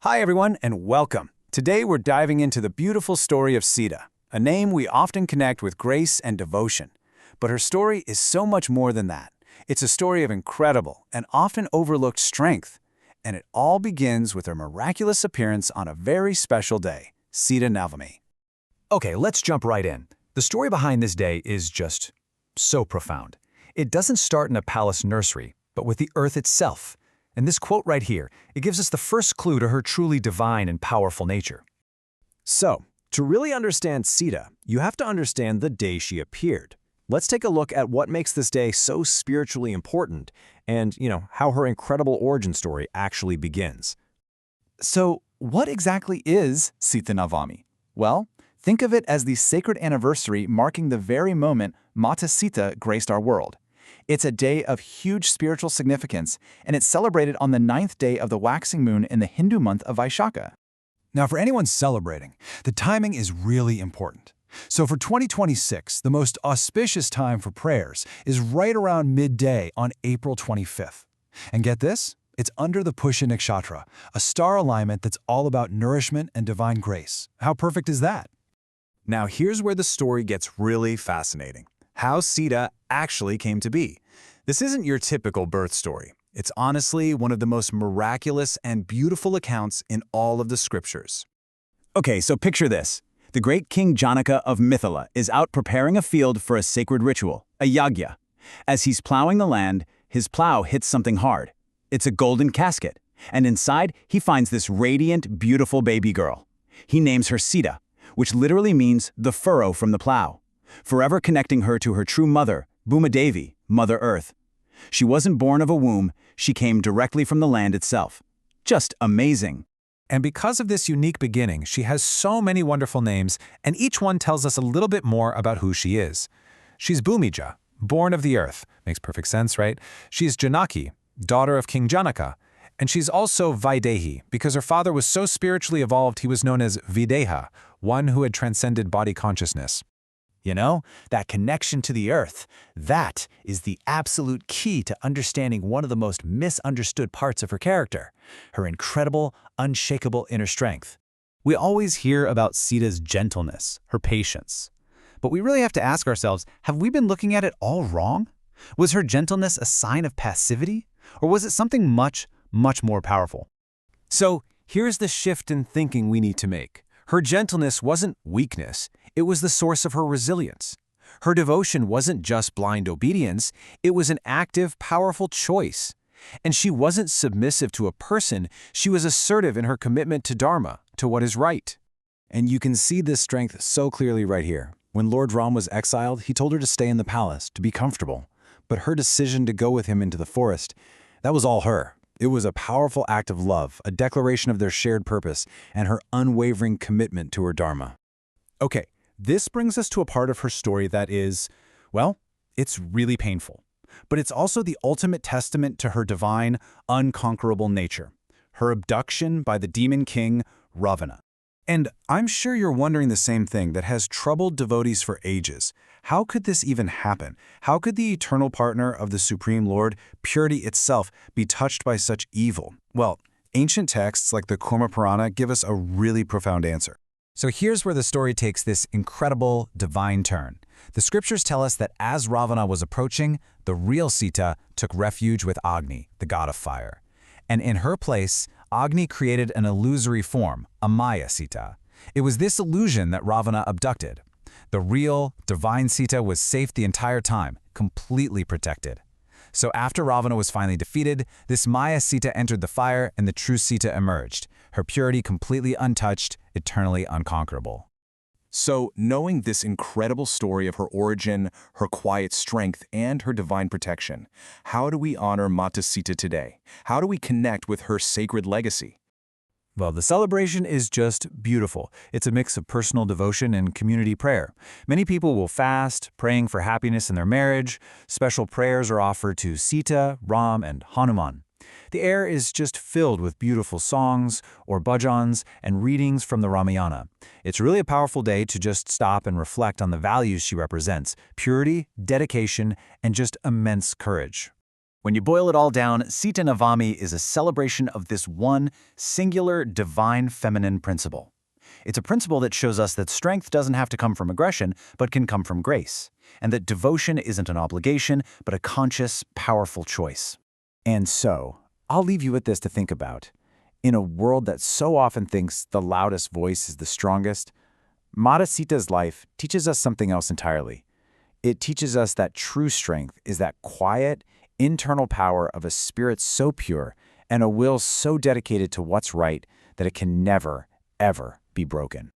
Hi everyone, and welcome. Today we're diving into the beautiful story of Sita, a name we often connect with grace and devotion. But her story is so much more than that. It's a story of incredible and often overlooked strength. And it all begins with her miraculous appearance on a very special day, Sita Navami. Okay, let's jump right in. The story behind this day is just so profound. It doesn't start in a palace nursery, but with the earth itself. And this quote right here, it gives us the first clue to her truly divine and powerful nature. So, to really understand Sita, you have to understand the day she appeared. Let's take a look at what makes this day so spiritually important and, how her incredible origin story actually begins. So, what exactly is Sita Navami? Well, think of it as the sacred anniversary marking the very moment Mata Sita graced our world. It's a day of huge spiritual significance, and it's celebrated on the 9th day of the waxing moon in the Hindu month of Vaishakha. Now, for anyone celebrating, the timing is really important. So for 2026, the most auspicious time for prayers is right around midday on April 25th. And get this? It's under the Pushya Nakshatra, a star alignment that's all about nourishment and divine grace. How perfect is that? Now here's where the story gets really fascinating. How Sita actually came to be. This isn't your typical birth story. It's honestly one of the most miraculous and beautiful accounts in all of the scriptures. Okay, so picture this. The great King Janaka of Mithila is out preparing a field for a sacred ritual, a yagya. As he's plowing the land, his plow hits something hard. It's a golden casket, and inside he finds this radiant, beautiful baby girl. He names her Sita, which literally means the furrow from the plow, forever connecting her to her true mother, Bhoomidevi, Mother Earth. She wasn't born of a womb, she came directly from the land itself. Just amazing. And because of this unique beginning, she has so many wonderful names, and each one tells us a little bit more about who she is. She's Bhumija, born of the earth. Makes perfect sense, right? She's Janaki, daughter of King Janaka. And she's also Vaidehi, because her father was so spiritually evolved he was known as Videha, one who had transcended body consciousness. That connection to the earth, that is the absolute key to understanding one of the most misunderstood parts of her character, her incredible, unshakable inner strength. We always hear about Sita's gentleness, her patience. But we really have to ask ourselves, have we been looking at it all wrong? Was her gentleness a sign of passivity? Or was it something much, much more powerful? So here's the shift in thinking we need to make. Her gentleness wasn't weakness, it was the source of her resilience. Her devotion wasn't just blind obedience, it was an active, powerful choice. And she wasn't submissive to a person, she was assertive in her commitment to Dharma, to what is right. And you can see this strength so clearly right here. When Lord Ram was exiled, he told her to stay in the palace, to be comfortable. But her decision to go with him into the forest, that was all her. It was a powerful act of love, a declaration of their shared purpose, and her unwavering commitment to her Dharma. Okay, this brings us to a part of her story that is, well, it's really painful. But it's also the ultimate testament to her divine, unconquerable nature. Her abduction by the demon king, Ravana. And I'm sure you're wondering the same thing that has troubled devotees for ages. How could this even happen? How could the eternal partner of the Supreme Lord, purity itself, be touched by such evil? Well, ancient texts like the Kurma Purana give us a really profound answer. So here's where the story takes this incredible, divine turn. The scriptures tell us that as Ravana was approaching, the real Sita took refuge with Agni, the god of fire. And in her place, Agni created an illusory form, a Maya Sita. It was this illusion that Ravana abducted. The real, divine Sita was safe the entire time, completely protected. So after Ravana was finally defeated, this Maya Sita entered the fire and the true Sita emerged, her purity completely untouched, eternally unconquerable. So, knowing this incredible story of her origin, her quiet strength, and her divine protection, how do we honor Mata Sita today? How do we connect with her sacred legacy? Well, the celebration is just beautiful. It's a mix of personal devotion and community prayer. Many people will fast, praying for happiness in their marriage. Special prayers are offered to Sita, Ram, and Hanuman. The air is just filled with beautiful songs or bhajans and readings from the Ramayana. It's really a powerful day to just stop and reflect on the values she represents: purity, dedication, and just immense courage. When you boil it all down, Sita Navami is a celebration of this one singular divine feminine principle. It's a principle that shows us that strength doesn't have to come from aggression, but can come from grace, and that devotion isn't an obligation, but a conscious, powerful choice. And so, I'll leave you with this to think about. In a world that so often thinks the loudest voice is the strongest, Mata Sita's life teaches us something else entirely. It teaches us that true strength is that quiet, internal power of a spirit so pure and a will so dedicated to what's right that it can never, ever be broken.